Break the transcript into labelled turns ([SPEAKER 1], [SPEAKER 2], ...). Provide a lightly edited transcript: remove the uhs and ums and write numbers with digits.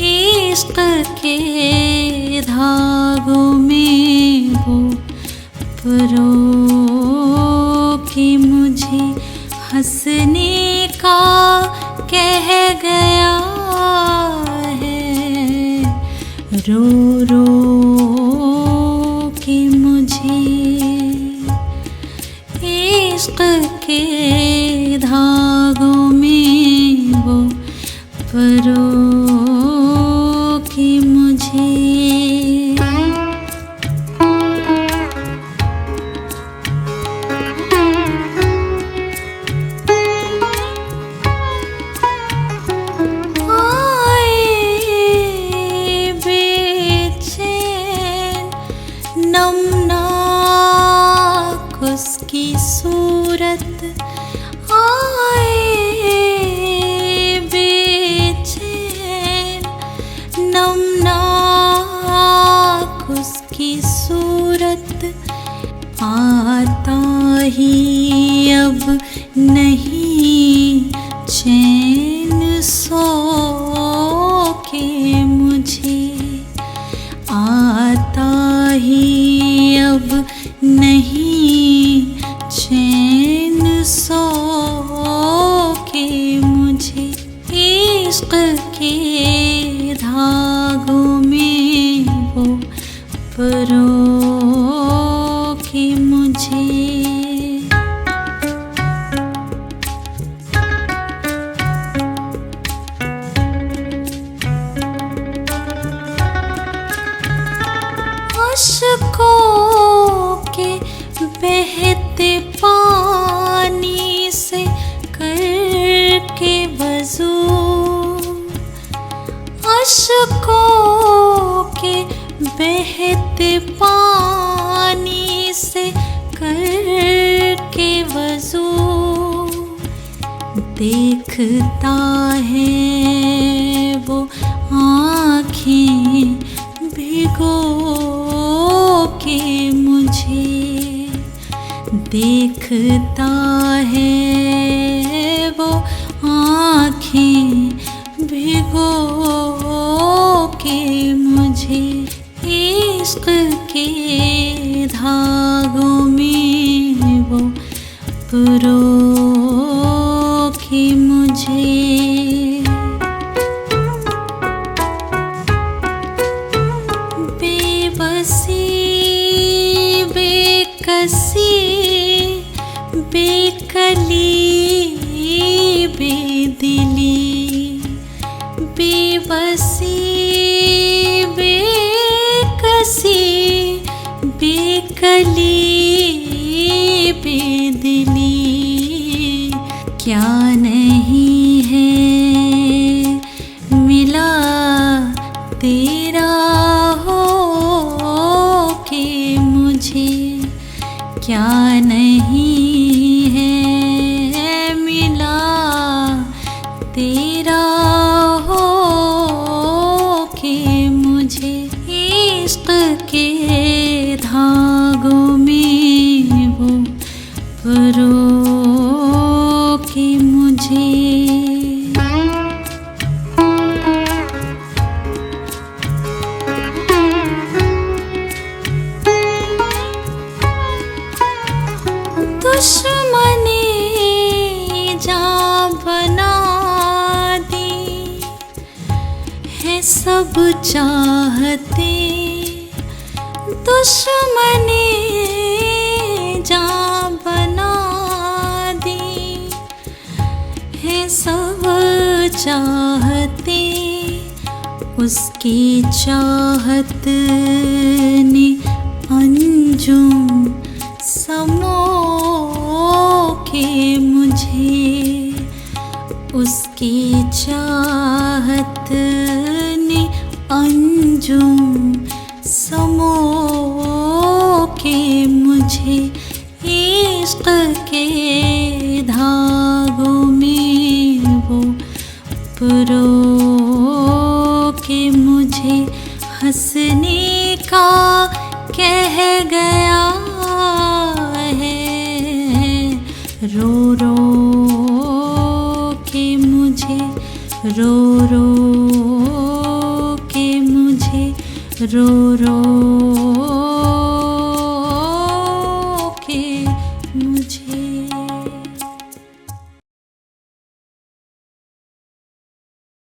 [SPEAKER 1] इश्क के धागों में वो परो कि मुझे हंसने का कह गया है, रो रो कि मुझे इश्क के धागों में वो परो कि मुझे। नमनाक उसकी सूरत आए बेचैन, नमनाक उसकी सूरत आता ही अब नहीं चैन सो के मुझे, आता ही अब नहीं चैन सो के मुझे, इश्क के धागों में वो परो कि मुझे। अश्कों के बहते पानी से करके वज़ू, अश्कों के बहते पानी से करके वज़ू, देखता है वो आँखें भिगो के मुझे, देखता है वो आँखें भिगो के मुझे, इश्क के धागों में वो परो कि मुझे। बेकसी बेकली बेदिली, बेबसी बेकसी बेकली बेदिली, क्या नहीं है मिला तेरा हो के मुझे, क्या नहीं है मिला तेरा हो के मुझे, इश्क के धागों में वो परो कि मुझे। दुश्मनी जान बना दी है सब चाहते, दुश्मनी जान बना दी है सब चाहते, उसकी चाहत ने अंजुम समो के मुझे, उसकी चाहत ने अंजुम समो के मुझे, इश्क के धागों में वो परो के मुझे, हंसने का कह गया है, रो रो के मुझे रो रो के मुझे रो रो